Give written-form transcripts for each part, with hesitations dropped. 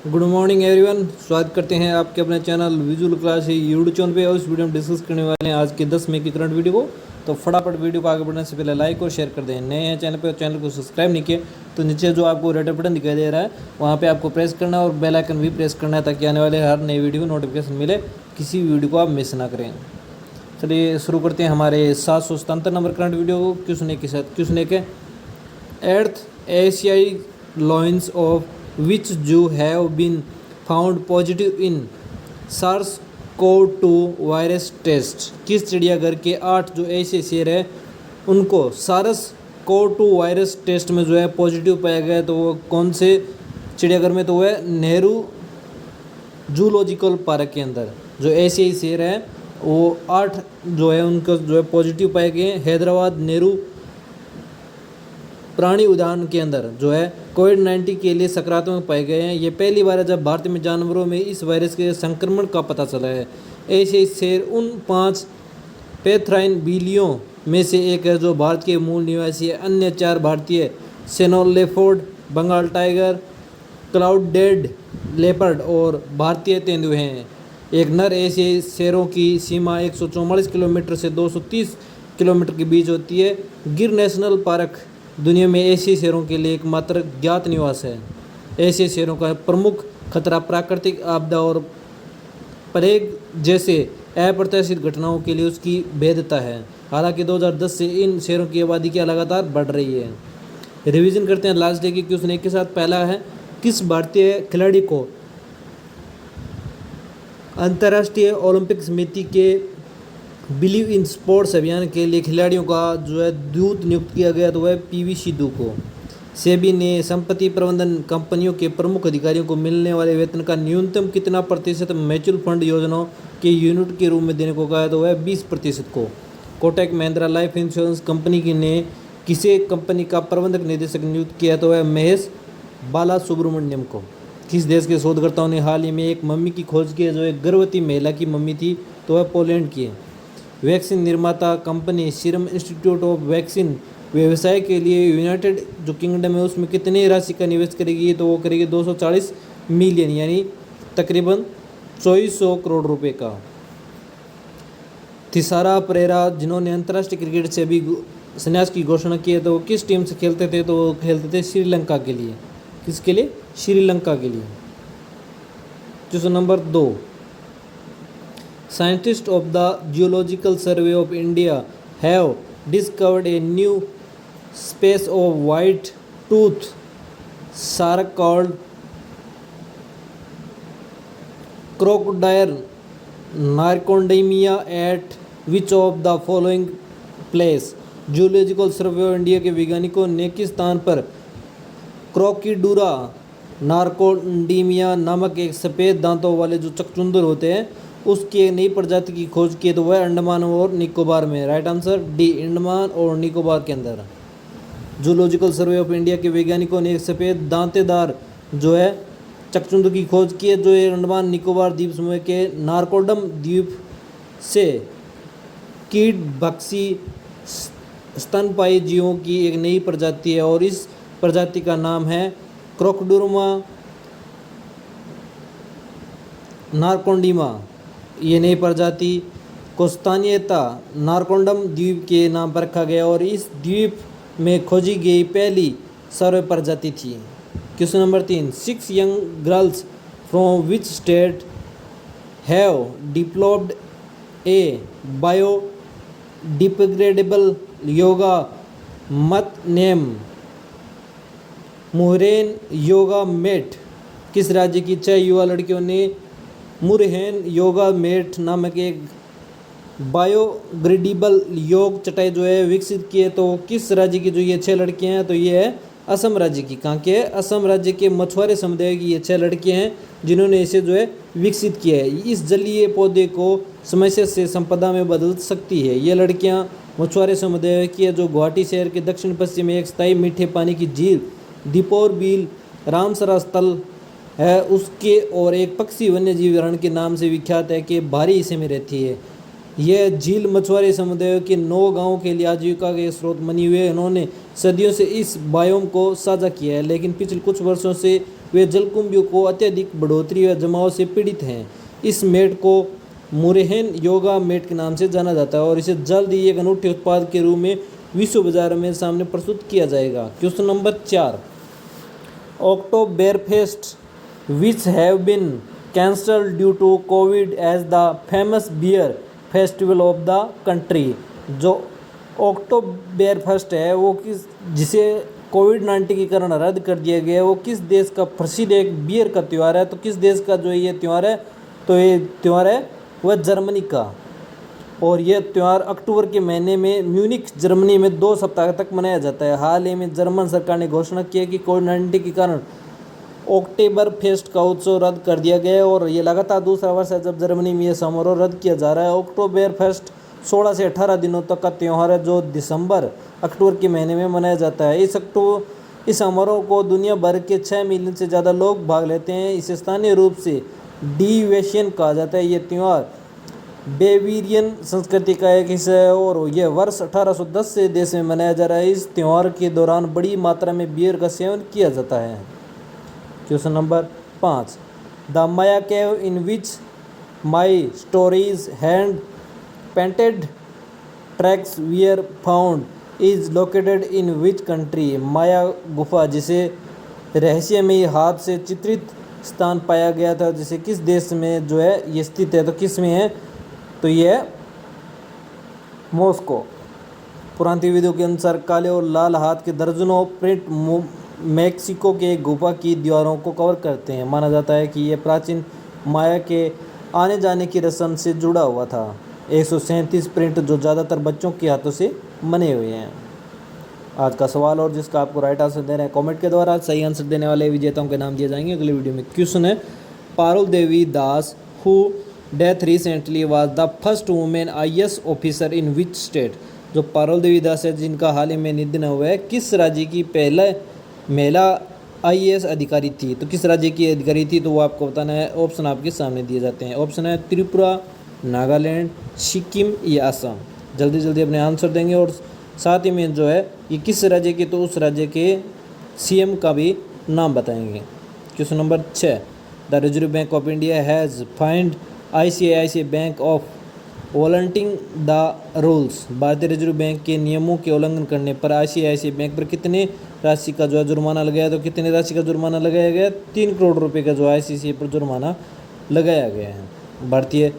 Good morning everyone. स्वागत करते हैं आपके अपने channel visual class YouTube channel पे। और इस वीडियो में डिस्कस करने वाले हैं आज के 10 मई की करंट वीडियो को। तो फटाफट वीडियो को आगे बढ़ने से पहले लाइक और शेयर कर दें। नए हैं चैनल पे और चैनल को सब्सक्राइब नहीं किए तो नीचे जो आपको रेड बटन दिखाई दे रहा है वहाँ पे आपको प्रेस करना है और बेल आइकन भी प्रेस करना है ताकि आने वाले हर नई वीडियो को नोटिफिकेशन मिले, किसी भी वीडियो को आप मिस ना करें। चलिए शुरू करते हैं हमारे 777 नंबर करंट वीडियो को क्वेश्चन के साथ। क्वेश्चन के एर्थ एशियाई lion's of which zoo have been found positive इन SARS-CoV-2 वायरस टेस्ट। किस चिड़ियाघर के 8 जो ऐसे शेर हैं उनको SARS-CoV-2 वायरस टेस्ट में जो है पॉजिटिव पाया गया है। तो वो कौन से चिड़ियाघर में? तो वो है नेहरू जूलॉजिकल पार्क के अंदर जो एशियाई शेर है वो 8 जो है उनको जो है पॉजिटिव पाए गए हैं। हैदराबाद नेहरू प्राणी उद्यान के अंदर जो है कोविड-19 के लिए सकारात्मक पाए गए हैं। ये पहली बार है जब भारत में जानवरों में इस वायरस के संक्रमण का पता चला है। एशियाई शेर उन 5 पैथराइन बिल्लियों में से एक है जो भारत के मूल निवासी है। अन्य 4 भारतीय snow leopard, Bengal tiger, clouded leopard और भारतीय तेंदुए हैं। एक नर एशियाई शेरों की सीमा 144 किलोमीटर से 230 किलोमीटर के बीच होती है। गिर नेशनल पार्क दुनिया में एशियाई शेरों के लिए एकमात्र ज्ञात निवास है। एशियाई शेरों का प्रमुख खतरा प्राकृतिक आपदा और प्लेग जैसे अप्रत्याशित घटनाओं के लिए उसकी भेद्यता है। हालांकि 2010 से इन शेरों की आबादी क्या लगातार बढ़ रही है। रिवीजन करते हैं लास्ट डे की क्वेश्चन एक के साथ। पहला है किस भारतीय खिलाड़ी को अंतर्राष्ट्रीय ओलंपिक समिति के बिलीव इन स्पोर्ट्स अभियान के लिए खिलाड़ियों का जो है दूत नियुक्त किया गया? तो वह PV सिंधु को। सेबी ने संपत्ति प्रबंधन कंपनियों के प्रमुख अधिकारियों को मिलने वाले वेतन का न्यूनतम कितना प्रतिशत म्यूचुअल फंड योजनाओं के यूनिट के रूप में देने को कहा है? तो वह 20% को। Kotak Mahindra life insurance company की ने किसे कंपनी का प्रबंधक निदेशक नियुक्त किया? तो वह महेश बाला सुब्रमण्यम को। किस देश के शोधकर्ताओं ने हाल ही में एक मम्मी की खोज की है जो एक गर्भवती महिला की मम्मी थी? तो वह पोलैंड की है। वैक्सीन निर्माता company serum institute of vaccine व्यवसाय के लिए यूनाइटेड जो किंगडम है उसमें कितनी राशि का निवेश करेगी? तो वो करेगी 240 मिलियन यानी तकरीबन 2400 करोड़ रुपए का। थिसारा परेरा जिन्होंने अंतर्राष्ट्रीय क्रिकेट से भी संन्यास की घोषणा की है तो वो किस टीम से खेलते थे? तो वो खेलते थे श्रीलंका के लिए। किसके लिए? श्रीलंका के लिए। Question number 2, Scientists of the Geological Survey of India have discovered a new species of white-toothed shark called crocodile narcodemia at which of the following place? Geological Survey of India के वैज्ञानिकों ने किस स्थान पर क्रोकोडुरा नार्कोडेमिया नामक एक सफ़ेद दांतों वाले जो चकचुंदर होते हैं उसकी एक नई प्रजाति की खोज की है? तो वह अंडमान और निकोबार में। राइट आंसर डी, अंडमान और निकोबार के अंदर। जूलॉजिकल सर्वे ऑफ इंडिया के वैज्ञानिकों ने एक सफ़ेद दांतेदार जो है चकचुंदर की खोज की है जो अंडमान निकोबार द्वीप समूह के नारकोडम द्वीप से कीट भक्षी स्तनपायी जीवों की एक नई प्रजाति है और इस प्रजाति का नाम है क्रोकोडुरमा नारकोडेमिया। ये नई प्रजाति कोस्तानियता नारकोंडम द्वीप के नाम पर रखा गया और इस द्वीप में खोजी गई पहली सर्व प्रजाति थी। Question number 3, 6 young girls from which state have developed A biodegradable yoga मत नेम मुहरेन योगा मेट। किस राज्य की 6 युवा लड़कियों ने मुरहेन योगा मेट नामक एक बायोग्रेडेबल योग चटाई जो है विकसित की है? तो किस राज्य की जो ये 6 लड़कियां हैं? तो ये है असम राज्य की। कहाँ के? असम राज्य के मछुआरे समुदाय की ये 6 लड़कियां हैं जिन्होंने इसे जो है विकसित किया है। इस जलीय पौधे को समस्या से संपदा में बदल सकती है। ये लड़कियां मछुआरे समुदाय की है जो गुवाहाटी शहर के दक्षिण पश्चिम में एक स्थायी मीठे पानी की झील दीपोर बील रामसरा स्थल है उसके और एक पक्षी वन्यजीव रण के नाम से विख्यात है कि बाहरी हिस्से में रहती है। यह झील मछुआरे समुदायों के 9 गांवों के लिए आजीविका के स्रोत बनी हुई है। उन्होंने सदियों से इस बायोम को साझा किया है लेकिन पिछले कुछ वर्षों से वे जलकुंभियों को अत्यधिक बढ़ोतरी व जमाव से पीड़ित हैं। इस मेट को मुरेहन योगा मेट के नाम से जाना जाता है और इसे जल्द ही एक अनूठे उत्पाद के रूप में विश्व बाजार में सामने प्रस्तुत किया जाएगा। Question number 4, ऑक्टोबरफेस्ट which have been cancelled due to COVID as the famous beer festival of the country। जो ऑक्टोबरफेस्ट है वो जिसे कोविड-19 के कारण रद्द कर दिया गया है, वो किस देश का प्रसिद्ध एक बियर का त्यौहार है। तो किस देश का जो ये त्यौहार है, तो ये त्यौहार है वह जर्मनी का, और यह त्यौहार अक्टूबर के महीने में म्यूनिख जर्मनी में 2 सप्ताह तक मनाया जाता है। हाल ही में जर्मन सरकार ने घोषणा की है कि कोविड-19 के कारण अक्टूबर फेस्ट का उत्सव रद्द कर दिया गया है और ये लगातार दूसरा वर्ष है जब जर्मनी में यह समारोह रद्द किया जा रहा है। अक्टूबर फेस्ट 16 से 18 दिनों तक का त्यौहार है जो अक्टूबर के महीने में मनाया जाता है। इस समारोह को दुनिया भर के 6 मिलियन से ज़्यादा लोग भाग लेते हैं। इसे स्थानीय रूप से डिवेशन कहा जाता है। ये त्यौहार बेविरियन संस्कृति का एक हिस्सा है और यह वर्ष 1810 से देश में मनाया जा रहा है। इस त्यौहार के दौरान बड़ी मात्रा में बियर का सेवन किया जाता है। Question number 5, the Maya cave in which my stories hand painted tracks were found is located in which country. Maya गुफा जिसे रहस्यमयी हाथ से चित्रित स्थान पाया गया था, जिसे किस देश में जो है ये स्थित है, तो किस में है, तो ये है मॉस्को। पुरातत्वविदों के अनुसार काले और लाल हाथ के दर्जनों प्रिंट मेक्सिको के गुफा की दीवारों को कवर करते हैं। माना जाता है कि यह प्राचीन माया के आने जाने की रस्म से जुड़ा हुआ था। 137 प्रिंट जो ज़्यादातर बच्चों के हाथों से बने हुए हैं। आज का सवाल और जिसका आपको राइट आंसर देना है कमेंट के द्वारा, सही आंसर देने वाले विजेताओं के नाम दिए जाएंगे अगले वीडियो में। क्वेश्चन है, Parul Devi Das who death recently was the first women IAS officer in which state. जो पारुल देवी दास है जिनका हाल ही में निधन हुआ है, किस राज्य की पहले महिला IAS अधिकारी थी। तो किस राज्य की अधिकारी थी, तो वो आपको बताना है। ऑप्शन आपके सामने दिए जाते हैं। ऑप्शन है त्रिपुरा, नागालैंड, सिक्किम या असम। जल्दी जल्दी अपने आंसर देंगे और साथ ही में जो है ये किस राज्य के, तो उस राज्य के CM का भी नाम बताएंगे। Question number 6, the reserve bank of India has find ICICI bank of violating the rules. भारतीय रिजर्व बैंक के नियमों के उल्लंघन करने पर ICICI बैंक पर कितने राशि का जो है जुर्माना लगाया, तो कितनी राशि का जुर्माना लगाया गया, 3 करोड़ रुपए का जो ICICI पर जुर्माना लगाया गया है। भारतीय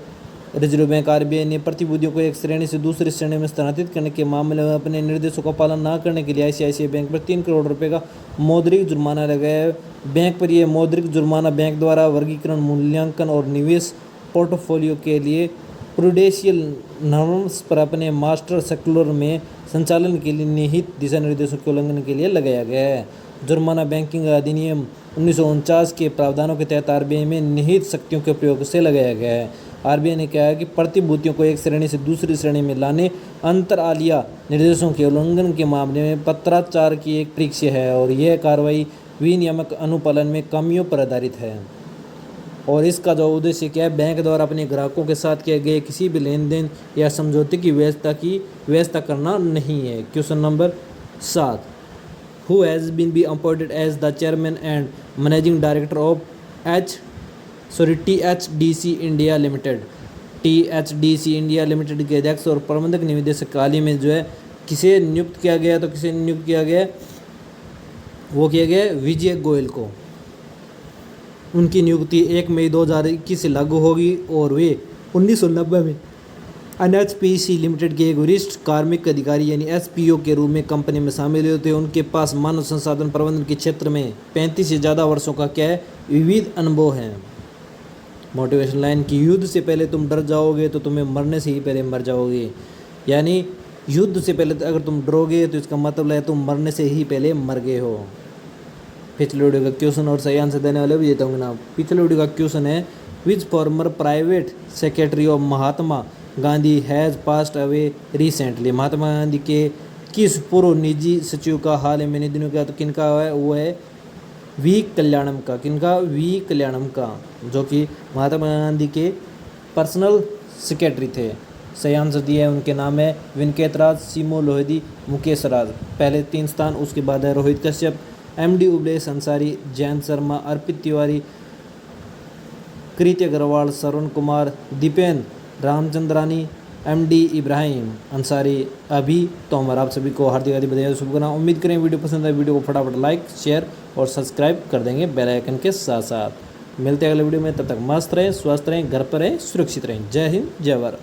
रिजर्व बैंक RBI ने प्रतिभूतियों को एक श्रेणी से दूसरी श्रेणी में स्थानांतरित करने के मामले में अपने निर्देशों का पालन न करने के लिए ICICI बैंक पर 3 करोड़ रुपए का मौद्रिक जुर्माना लगाया है। बैंक पर यह मौद्रिक जुर्माना बैंक द्वारा वर्गीकरण, मूल्यांकन और निवेश पोर्टफोलियो के लिए प्रूडेंशियल नॉर्म्स पर अपने मास्टर सर्कुलर में संचालन के लिए निहित दिशा निर्देशों के उल्लंघन के लिए लगाया गया है। जुर्माना बैंकिंग अधिनियम 1949 के प्रावधानों के तहत RBI में निहित शक्तियों के प्रयोग से लगाया गया है। RBI ने कहा है कि प्रतिभूतियों को एक श्रेणी से दूसरी श्रेणी में लाने अंतरालिया निर्देशों के उल्लंघन के मामले में पत्राचार की एक परीक्षा है और यह कार्रवाई विनियामक अनुपालन में कमियों पर आधारित है। और इसका जो उद्देश्य क्या है, बैंक द्वारा अपने ग्राहकों के साथ किए गए किसी भी लेन देन या समझौते की व्यवस्था करना नहीं है। Question number 7, who has been be appointed as the chairman and managing director of THDC India limited. THDC India limited के अध्यक्ष और प्रबंधक निदेशक हाल ही में जो है किसे नियुक्त किया गया, तो किसे नियुक्त किया गया, वो किया गया विजय गोयल को। उनकी नियुक्ति 1 मई 2021 से लागू होगी और वे 1990 में NHPC लिमिटेड के एक वरिष्ठ कार्मिक अधिकारी यानी SPO के रूप में कंपनी में शामिल हुए थे। उनके पास मानव संसाधन प्रबंधन के क्षेत्र में 35 से ज़्यादा वर्षों का क्या है, विविध अनुभव है। मोटिवेशन लाइन की युद्ध से पहले तुम डर जाओगे तो तुम्हें मरने से ही पहले मर जाओगे। यानी युद्ध से पहले अगर तुम डरोगे तो इसका मतलब है तुम मरने से ही पहले मर गए हो। पिछले वीडियो का क्वेश्चन और सही आंसर देने वाले भी देता हूँ ना। पिछले वीडियो का क्वेश्चन है, which former private secretary of Mahatma Gandhi has passed away recently. Mahatma Gandhi के किस पूर्व निजी सचिव का हाल ही में निधन हो गया, तो किनका है, वो है वी कल्याणम का। किनका, वी कल्याणम का, जो कि महात्मा गांधी के पर्सनल सेक्रेटरी थे। सही आंसर दिया है, उनके नाम है वेंकट राज, सीमो लोहदी, मुकेश राज। पहले 3 स्थान, उसके बाद है रोहित कश्यप, MD उबलेश अंसारी, जयंत शर्मा, अर्पित तिवारी, कृत्य अग्रवाल, श्रवण कुमार, दीपेन रामचंद्रानी, MD इब्राहिम अंसारी, अभी तोमर। आप सभी को हार्दिक हार्दिक बधाई, शुभकामनाएं। उम्मीद करें वीडियो पसंद आए, वीडियो को फटाफट लाइक, शेयर और सब्सक्राइब कर देंगे बेल आइकन के साथ साथ। मिलते हैं अगले वीडियो में, तब तक मस्त रहें, स्वस्थ रहें, घर पर रहें, सुरक्षित रहें। जय हिंद, जय भारत।